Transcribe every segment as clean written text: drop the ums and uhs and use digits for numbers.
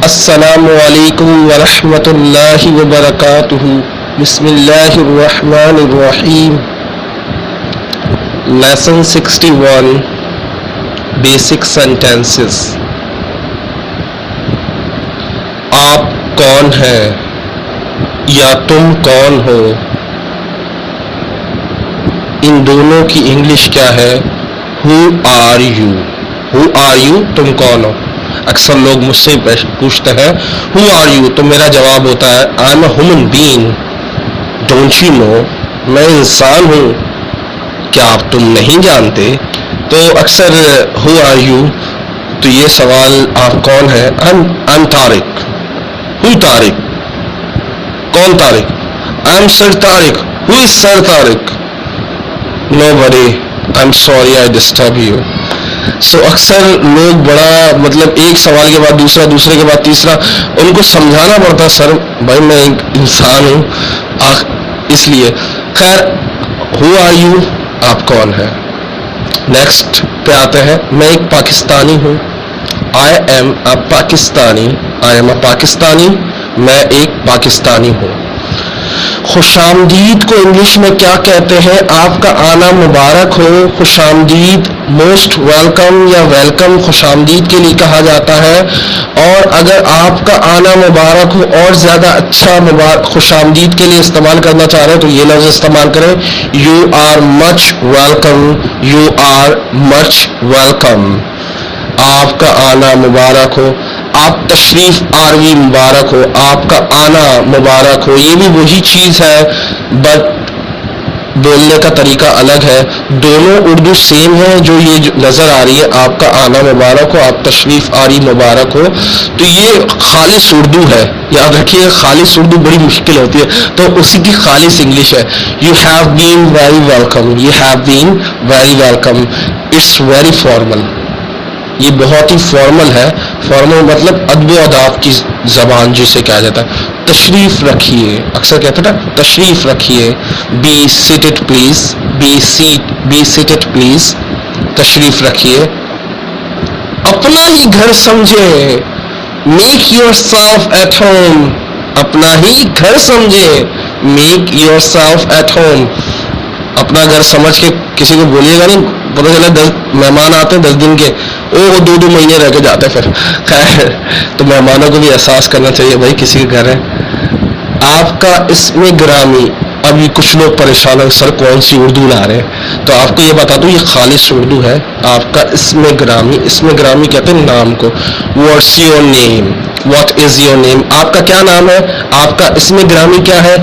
السلام علیکم ورحمۃ اللہ وبرکاتہ. بسم اللہ الرحمن الرحیم. Lesson 61 basic sentences. آپ کون ہیں یا تم کون ہو؟ ان دونوں کی انگلش کیا ہے؟ Who are you. Who are you, تم کون ہو؟ اکثر لوگ مجھ سے پوچھتے ہیں ہو آر یو، تو میرا جواب ہوتا ہے I am a human being. Don't you know, میں انسان ہوں، کیا آپ تم نہیں جانتے؟ تو اکثر ہو آر یو، تو یہ سوال آپ کون ہیں؟ I am Tariq. Who Tariq? کون Tariq? I am sir Tariq. Who is sir Tariq? No buddy. I am sorry I disturb you. So اکثر لوگ بڑا ایک سوال کے بعد دوسرا، دوسرے کے بعد تیسرا، ان کو سمجھانا پڑتا سر بھائی میں ایک انسان ہوں اس لیے. خیر، ہو آر یو، آپ کون ہیں؟ نیکسٹ پہ آتے ہیں. میں ایک پاکستانی ہوں. I am a Pakistani. I am a Pakistani, میں ایک پاکستانی ہوں. خوش آمدید کو انگلش میں کیا کہتے ہیں؟ آپ کا آنا مبارک ہو. خوش آمدید، موسٹ ویلکم یا ویلکم خوش آمدید کے لیے کہا جاتا ہے. اور اگر آپ کا آنا مبارک ہو اور زیادہ اچھا خوش آمدید کے لیے استعمال کرنا چاہ رہے ہیں تو یہ لفظ استعمال کریں، you are much welcome. You are much welcome. آپ کا آنا مبارک ہو. آپ تشریف آوری مبارک ہو. آپ کا آنا مبارک ہو. یہ بھی وہی چیز ہے بٹ بولنے کا طریقہ الگ ہے. دونوں اردو سیم ہے جو یہ نظر آ رہی ہے. آپ کا آنا مبارک ہو، آپ تشریف آری مبارک ہو. تو یہ خالص اردو ہے، یاد رکھیے. خالص اردو بڑی مشکل ہوتی ہے، تو اسی کی خالص انگلش ہے. You have been very welcome. You have been very welcome. It's very formal. یہ بہت ہی فارمل ہے. فارمل مطلب ادب و آداب کی زبان جسے کہا جاتا ہے. تشریف رکھیے، اکثر کہتے ہیں نا تشریف رکھیے. Be seated please. Be seated please. تشریف رکھیے. اپنا ہی گھر سمجھے. Make yourself at home. اپنا ہی گھر سمجھے. Make yourself at home. اپنا گھر سمجھ کے کسی کو بولیے گا نہیں. پتہ چلا 10 مہمان آتے ہیں 10 دن کے، وہ 2 مہینے رہ کے جاتے پھر. خیر، تو مہمانوں کو بھی احساس کرنا چاہیے بھائی کسی کے گھر ہے. آپ کا اسم گرامی. ابھی کچھ لوگ پریشان ہیں سر کون سی اردو لا رہے ہیں، تو آپ کو یہ بتا دوں یہ خالص اردو ہے. آپ کا اسم گرامی. اسم گرامی کہتے ہیں نام کو. What's your name. What is your name. آپ کا کیا نام ہے؟ آپ کا اسم گرامی کیا ہے؟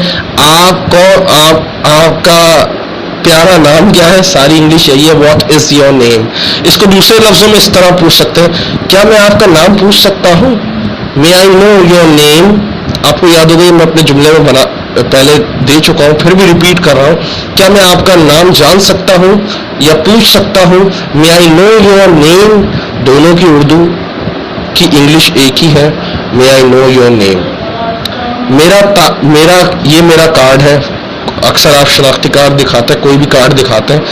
آپ کا پیارا نام کیا ہے؟ ساری انگلش یہی ہے. What is your name. اس کو دوسرے لفظوں میں اس طرح پوچھ سکتے ہیں، کیا میں آپ کا نام پوچھ سکتا ہوں؟ مے آئی نو یور نیم. آپ کو یاد ہو گئی، میں اپنے جملے میں پہلے دے چکا ہوں، پھر بھی ریپیٹ کر رہا ہوں. کیا میں آپ کا نام جان سکتا ہوں یا پوچھ سکتا ہوں؟ مے آئی نو یور نیم. دونوں کی اردو کی انگلش ایک ہی ہے. مے آئی نو یور نیم. میرا کارڈ ہے. اکثر آپ شناختی کارڈ دکھاتے ہیں، کوئی بھی کارڈ دکھاتے ہیں.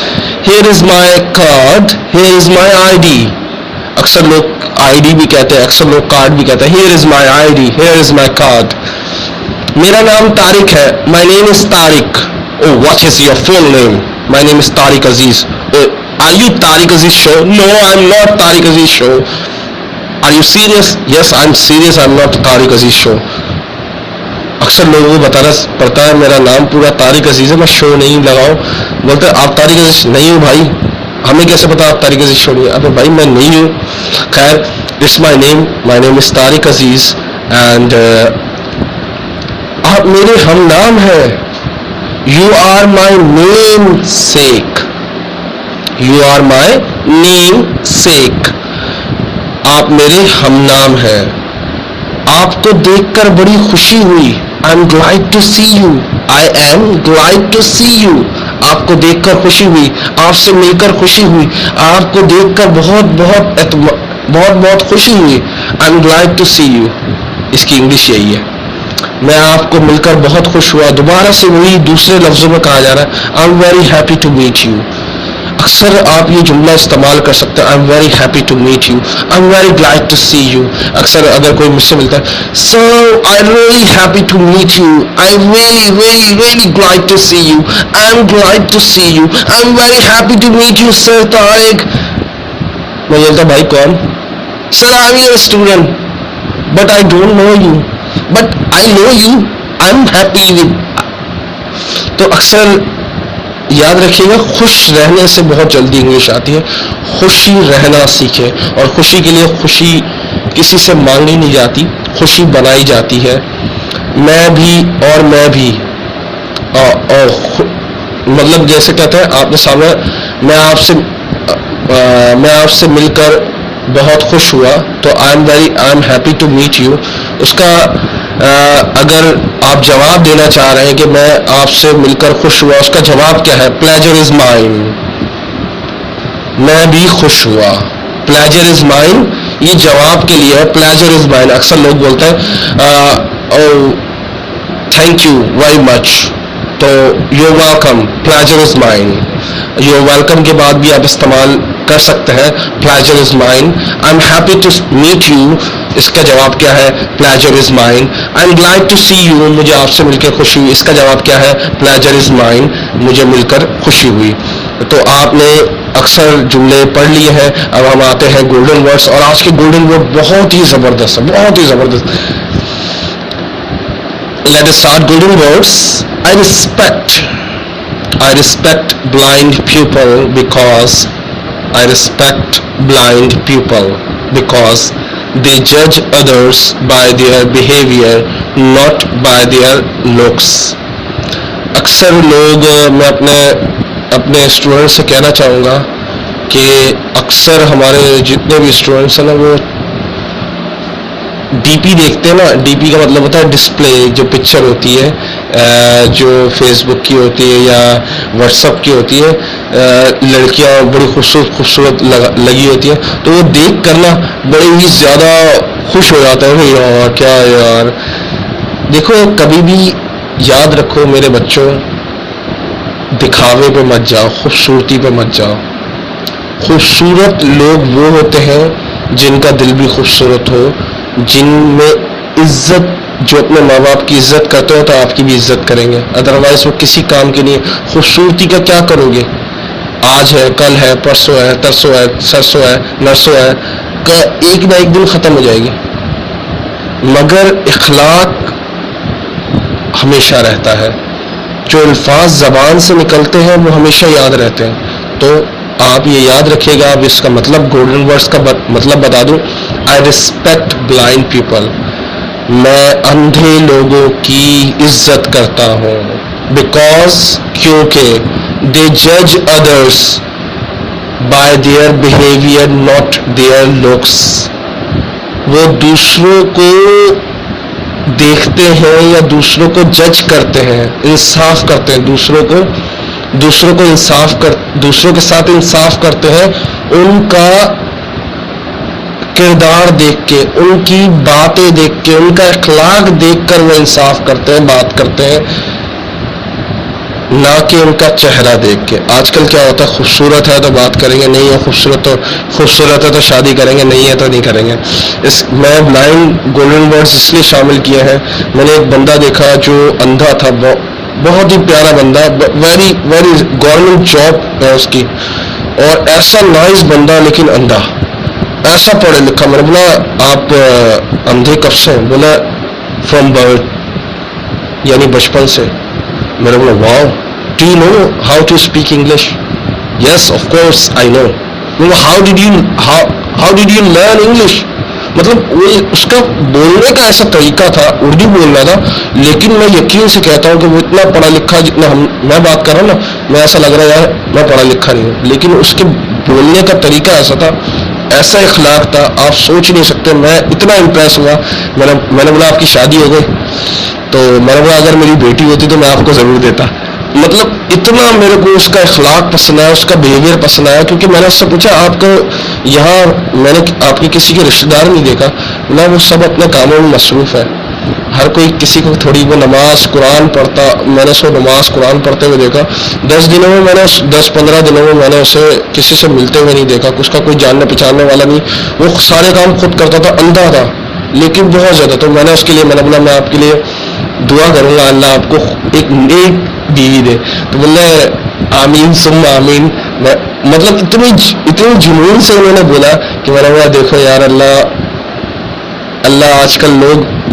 Here is my card. Hair is my I D. اکثر لوگ آئی ڈی بھی کہتے ہیں، اکثر لوگ کارڈ بھی کہتے ہیں. Here is my I D. Here is my card. میرا نام طارق ہے. My name is Tariq. Oh what is your full name? My name is Tariq Aziz. Are you Tariq Aziz show? No, I am not Tariq Aziz show. Are you serious? Yes, I am serious. I am not Tariq Aziz show. اکثر لوگوں کو بتانا پڑتا ہے میرا نام پورا طارق عزیز ہے، میں شو نہیں لگاؤں. بولتے آپ طارق عزیز نہیں ہو. بھائی ہمیں کیسے پتا آپ طارق عزیز شو نہیں ہے؟ اب بھائی میں نہیں ہوں. خیر، it's my name. My name is Tariq Aziz and آپ میرے ہم نام ہیں. You are my namesake. You are my namesake. آپ میرے ہم نام ہیں. آپ کو دیکھ کر بڑی خوشی ہوئی. I am glad to see you. I am glad to see you. آپ کو دیکھ کر خوشی ہوئی. آپ سے مل کر خوشی ہوئی. آپ کو دیکھ کر بہت خوشی ہوئی. I am glad to see you. اس کی انگلش یہی ہے. میں آپ کو مل کر بہت خوش ہوا. دوبارہ سے وہی دوسرے لفظوں میں کہا جا رہا ہے I am very happy to meet you. اکثر آپ یہ جملہ استعمال کر سکتے ہیں, I am very happy to meet you, I am very glad to see you. اکثر اگر کوئی مجھ سے ملتا ہے, sir I am really happy to meet you, I am very very very glad to see you, I am glad to see you, I am very happy to meet you sir Tariq. میں بولتا بھائی کون؟ Sir I am your student but I don't know you, but I know you, I am happy with. تو اکثر یاد رکھیے گا, خوش رہنے سے بہت جلدی انگلش آتی ہے. خوشی رہنا سیکھیں, اور خوشی کے لیے خوشی کسی سے مانگی نہیں جاتی, خوشی بنائی جاتی ہے. میں بھی اور مطلب جیسے کہتے ہیں آپ نے سامنے, میں آپ سے مل کر بہت خوش ہوا, تو I am happy to meet you. اس کا اگر آپ جواب دینا چاہ رہے ہیں کہ میں آپ سے مل کر خوش ہوا, اس کا جواب کیا ہے؟ Pleasure is mine. میں بھی خوش ہوا, پلیجر از مائن. یہ جواب کے لیے ہے, پلیجر از مائن. اکثر لوگ بولتے ہیں تھینک یو ویری مچ, تو you welcome, pleasure is mine. You welcome کے بعد بھی آپ استعمال کر سکتے ہیں pleasure is mine. I am happy to meet you, اس کا جواب کیا ہے؟ Pleasure is mine. I am glad to see you, مجھے آپ سے مل کے خوشی ہوئی, اس کا جواب کیا ہے؟ پلیجر از مائن, مجھے مل کر خوشی ہوئی. تو آپ نے اکثر جملے پڑھ لیے ہیں. اب ہم آتے ہیں گولڈن ورڈس, اور آج کے گولڈن ورڈ بہت ہی زبردست ہے, بہت ہی زبردست. Let us start golden words. I respect blind people because they judge others by their behavior, not by their looks. اکثر لوگ, میں اپنے اسٹوڈنٹ سے کہنا چاہوں گا کہ اکثر ہمارے جتنے بھی اسٹوڈنٹس ہیں نا, وہ ڈی پی دیکھتے ہیں نا. ڈی پی کا مطلب ہوتا ہے ڈسپلے, جو پکچر ہوتی ہے, جو فیس بک کی ہوتی ہے یا واٹس ایپ کی ہوتی ہے, لڑکیاں بڑی خوبصورت لگی ہوتی ہیں, تو وہ دیکھ کر نا بڑے ہی زیادہ خوش ہو جاتا ہے. یار کیا یار. دیکھو, کبھی بھی یاد رکھو میرے بچوں, دکھاوے پہ مت جاؤ, خوبصورتی پہ مت جاؤ. خوبصورت لوگ وہ ہوتے ہیں جن کا دل بھی خوبصورت ہو, جن میں عزت, جو اپنے ماں باپ کی عزت کرتے ہو تو آپ کی بھی عزت کریں گے. ادروائز وہ کسی کام کے نہیں. خوبصورتی کا کیا کرو گے؟ آج ہے, کل ہے, پرسوں ہے, ترسوں ہے, سرسوں ہے, نرسوں ہے, ایک نہ ایک دن ختم ہو جائے گی. مگر اخلاق ہمیشہ رہتا ہے. جو الفاظ زبان سے نکلتے ہیں وہ ہمیشہ یاد رہتے ہیں. تو آپ یہ یاد رکھیے گا. اب اس کا مطلب, گولڈن ورڈس کا مطلب بتا دوں. آئی ریسپیکٹ بلائنڈ پیپل, میں اندھے لوگوں کی عزت کرتا ہوں. بیکاز, کیونکہ دے جج others by their behaviour not their looks. وہ دوسروں کو دیکھتے ہیں یا دوسروں کو جج کرتے ہیں, انصاف کرتے ہیں, دوسروں کے ساتھ انصاف کرتے ہیں. ان کا کردار دیکھ کے, ان کی باتیں دیکھ کے, ان کا اخلاق دیکھ کر وہ انصاف کرتے ہیں, بات کرتے ہیں, نہ کہ ان کا چہرہ دیکھ کے. آج کل کیا ہوتا ہے, خوبصورت ہے تو بات کریں گے, نہیں ہے خوبصورت ہے تو شادی کریں گے, نہیں ہے تو نہیں کریں گے. میں بلائنڈ گولڈن ورڈز اس لیے شامل کیے ہیں. میں نے ایک بندہ دیکھا جو اندھا تھا, بہت ہی پیارا بندہ, ویری ویری گورنمنٹ جاب ہے اس کی, اور ایسا نائس بندہ لیکن اندھا, ایسا پڑھا لکھا. میں نے بولا آپ اندھے کب سے؟ بولا فرام برتھ, یعنی بچپن سے. میں نے بولا wow, do you know how to speak English? Yes of course I know. How did you learn English? مطلب وہ اس کا بولنے کا ایسا طریقہ تھا, اردو بولنا تھا, لیکن میں یقین سے کہتا ہوں کہ وہ اتنا پڑھا لکھا, جتنا میں بات کر رہا ہوں نا, میں ایسا لگ رہا ہے یار میں پڑھا لکھا نہیں ہوں, لیکن اس کے بولنے کا طریقہ ایسا تھا, ایسا اخلاق تھا, آپ سوچ نہیں سکتے. میں اتنا امپریس ہوا. میں نے بولا آپ کی شادی ہو گئی؟ تو میں نے بولا اگر میری بیٹی ہوتی تو میں آپ کو ضرور دیتا. مطلب اتنا میرے کو اس کا اخلاق پسند آیا, اس کا بیہیویئر پسند آیا. کیونکہ میں نے اس سے پوچھا آپ کو یہاں میں نے آپ کے کسی کے رشتے دار نہیں دیکھا؟ نہ, وہ سب اپنے کاموں میں مصروف ہے. ہر کوئی کسی کو تھوڑی وہ نماز قرآن پڑھتا، میں نے اس کو نماز قرآن پڑھتے ہوئے دیکھا 10-15 دنوں میں میں نے اسے کسی سے ملتے ہوئے نہیں دیکھا، اس کا کوئی جاننے پہچاننے والا نہیں، وہ سارے کام خود کرتا تھا، اندھا تھا لیکن بہت زیادہ. تو میں نے اس کے لیے میں نے بولا میں آپ کے لیے دعا کروں گا اللہ آپ کو ایک نیک بیوی دے. تو بولے آمین ثم آمین. مطلب اتنی جنون سے انہوں نے بولا کہ میں نے بولا دیکھو یار اللہ آج کل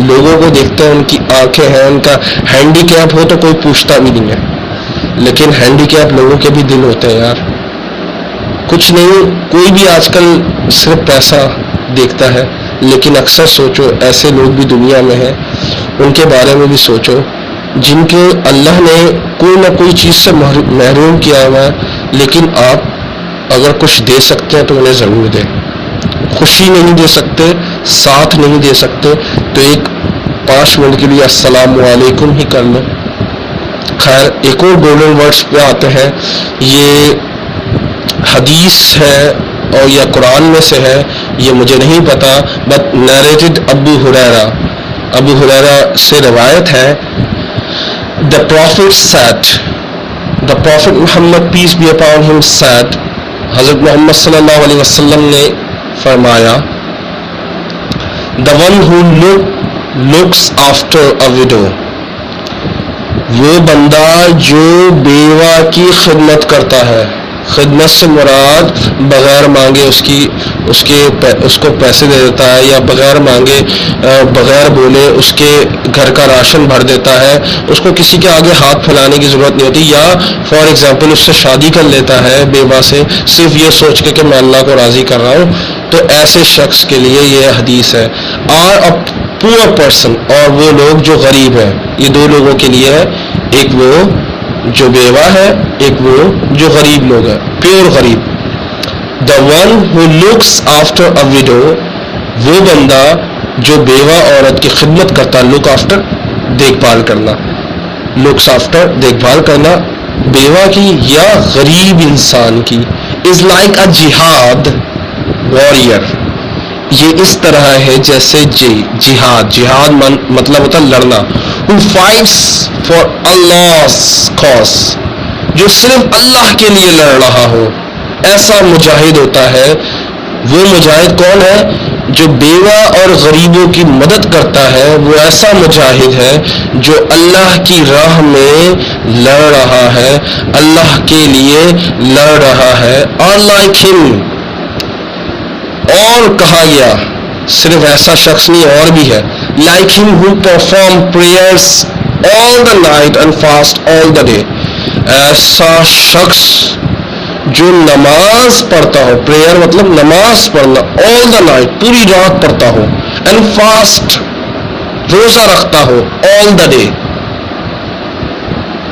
لوگوں کو دیکھتے ہیں، ان کی آنکھیں ہیں، ان کا ہینڈی کیپ ہو تو کوئی پوچھتا بھی نہیں ہے، لیکن ہینڈی کیپ لوگوں کے بھی دل ہوتے ہیں یار. کچھ نہیں، کوئی بھی آج کل صرف پیسہ دیکھتا ہے، لیکن اکثر سوچو ایسے لوگ بھی دنیا میں ہیں، ان کے بارے میں بھی سوچو جن کے اللہ نے کوئی نہ کوئی چیز سے محروم کیا ہوا ہے، لیکن آپ اگر کچھ دے سکتے ہیں تو انہیں ضرور دیں. خوشی نہیں دے سکتے، ساتھ نہیں دے سکتے تو ایک 5 منٹ کے لیے السلام علیکم ہی کر لو. خیر ایک اور گولڈن ورڈز پہ آتے ہیں، یہ حدیث ہے اور یا قرآن میں سے ہے یہ مجھے نہیں پتا، بٹ نیریٹڈ ابو ہریرہ سے روایت ہے. The Prophet said, the Prophet Muhammad peace be upon him said, حضرت محمد صلی اللہ علیہ وسلم نے فرمایا the one who looks after a widow، وہ بندہ جو بیوہ کی خدمت کرتا ہے. خدمت سے مراد بغیر مانگے اس کو پیسے دے دیتا ہے، یا بغیر مانگے بغیر بولے اس کے گھر کا راشن بھر دیتا ہے، اس کو کسی کے آگے ہاتھ پھیلانے کی ضرورت نہیں ہوتی. یا فار ایگزامپل اس سے شادی کر لیتا ہے بیوہ سے صرف یہ سوچ کے کہ میں اللہ کو راضی کر رہا ہوں، تو ایسے شخص کے لیے یہ حدیث ہے. اور پور پرسن، اور وہ لوگ جو غریب ہیں، یہ 2 لوگوں کے لیے ہے، ایک وہ جو بیوہ ہے، ایک وہ جو غریب لوگ ہیں، پیور غریب. The one who looks after a widow, وہ بندہ جو بیوہ عورت کی خدمت کرتا، لک آفٹر دیکھ بھال کرنا، لکس آفٹر دیکھ بھال کرنا بیوہ کی یا غریب انسان کی، از لائک اے جہاد وارئر، یہ اس طرح ہے جیسے جہاد مطلب ہوتا لڑنا. who fights for Allah's cause، جو صرف اللہ کے لیے لڑ رہا ہو، ایسا مجاہد ہوتا ہے. وہ مجاہد کون ہے؟ جو بیوہ اور غریبوں کی مدد کرتا ہے، وہ ایسا مجاہد ہے جو اللہ کی راہ میں لڑ رہا ہے، اللہ کے لیے لڑ رہا ہے. اور like him، اور کہا گیا صرف ایسا شخص نہیں اور بھی ہے، like him who perform prayers all the night and fast all the day، ایسا شخص جو نماز پڑھتا ہو، پریئر مطلب نماز پڑھنا، all the night پوری رات پڑھتا ہو، and fast روزہ رکھتا ہو all the day.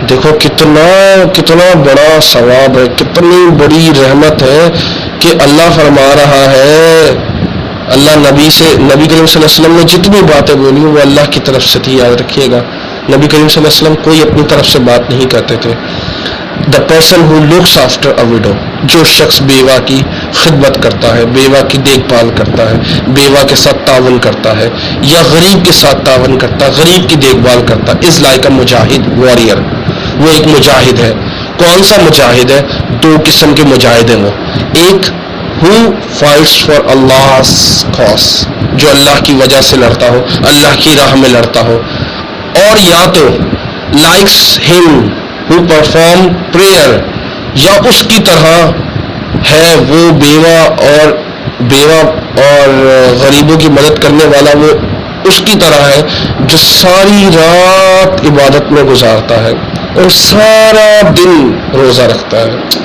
دیکھو کتنا بڑا ثواب ہے، کتنی بڑی رحمت ہے کہ اللہ فرما رہا ہے. اللہ نبی کریم صلی اللہ علیہ وسلم نے جتنی باتیں بولی وہ اللہ کی طرف سے تھی، یاد رکھیے گا. نبی کریم صلی اللہ علیہ وسلم کوئی اپنی طرف سے بات نہیں کرتے تھے. The person who looks after a widow, جو شخص بیوہ کی خدمت کرتا ہے، بیوہ کی دیکھ بھال کرتا ہے، بیوہ کے ساتھ تعاون کرتا ہے، یا غریب کے ساتھ تعاون کرتا ہے، غریب کی دیکھ بھال کرتا ہے، is like a Mujahid warrior, وہ ایک مجاہد ہے. کون سا مجاہد ہے؟ 2 قسم کے مجاہد ہیں وہ. ایک who fights for Allah's cause، جو اللہ کی وجہ سے لڑتا ہو، اللہ کی راہ میں لڑتا ہو. اور یا تو likes him who perform prayer، یا اس کی طرح ہے وہ بیوہ اور غریبوں کی مدد کرنے والا، وہ اس کی طرح ہے جو ساری رات عبادت میں گزارتا ہے اور سارا دن روزہ رکھتا ہے.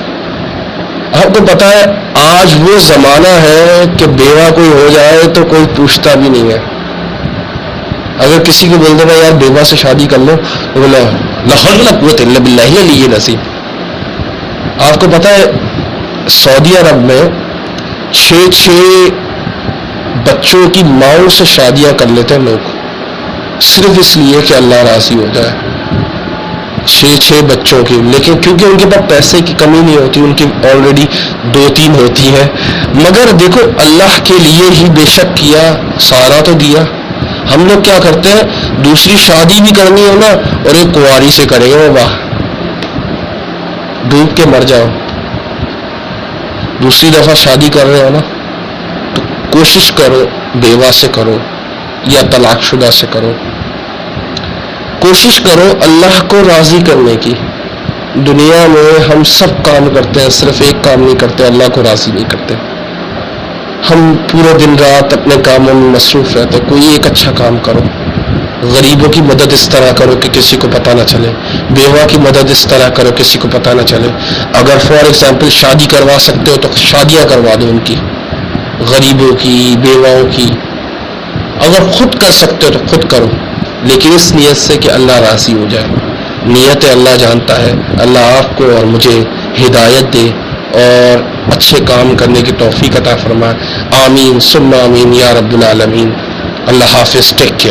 آپ کو پتا ہے آج وہ زمانہ ہے کہ بیوہ کوئی ہو جائے تو کوئی پوچھتا بھی نہیں ہے. اگر کسی کو بول دینا یار بیوہ سے شادی کر لو، بولا لا حول ولا قوت الا باللہ علی نصیب. آپ کو پتا ہے سعودی عرب میں 6 بچوں کی ماؤں سے شادیاں کر لیتے ہیں لوگ، صرف اس لیے کہ اللہ راضی ہو جائے. 6 بچوں کی، لیکن کیونکہ ان کے پاس پیسے کی کمی نہیں ہوتی، ان کی آلریڈی 2-3 ہوتی ہیں. مگر دیکھو اللہ کے لیے ہی بے شک کیا، سارا تو دیا. ہم لوگ کیا کرتے ہیں، دوسری شادی بھی کرنی ہو نا اور ایک کنواری سے کریں گے، واہ ڈوب کے مر جاؤ. دوسری دفعہ شادی کر رہے ہو نا تو کوشش کرو بیوہ سے کرو یا طلاق شدہ سے کرو. کوشش کرو اللہ کو راضی کرنے کی. دنیا میں ہم سب کام کرتے ہیں، صرف ایک کام نہیں کرتے، اللہ کو راضی نہیں کرتے. ہم پورے دن رات اپنے کاموں میں مصروف رہتے. کوئی ایک اچھا کام کرو. غریبوں کی مدد اس طرح کرو کہ کسی کو پتہ نہ چلے. بیوہ کی مدد اس طرح کرو کسی کو پتہ نہ چلے. اگر فار ایگزامپل شادی کروا سکتے ہو تو شادیاں کروا دو ان کی، غریبوں کی، بیواؤں کی. اگر خود کر سکتے ہو تو خود کرو، لیکن اس نیت سے کہ اللہ راضی ہو جائے. نیت اللہ جانتا ہے. اللہ آپ کو اور مجھے ہدایت دے اور اچھے کام کرنے کی توفیق عطا فرمائے. آمین ثم آمین یا رب العالمین. اللہ حافظ. Take care.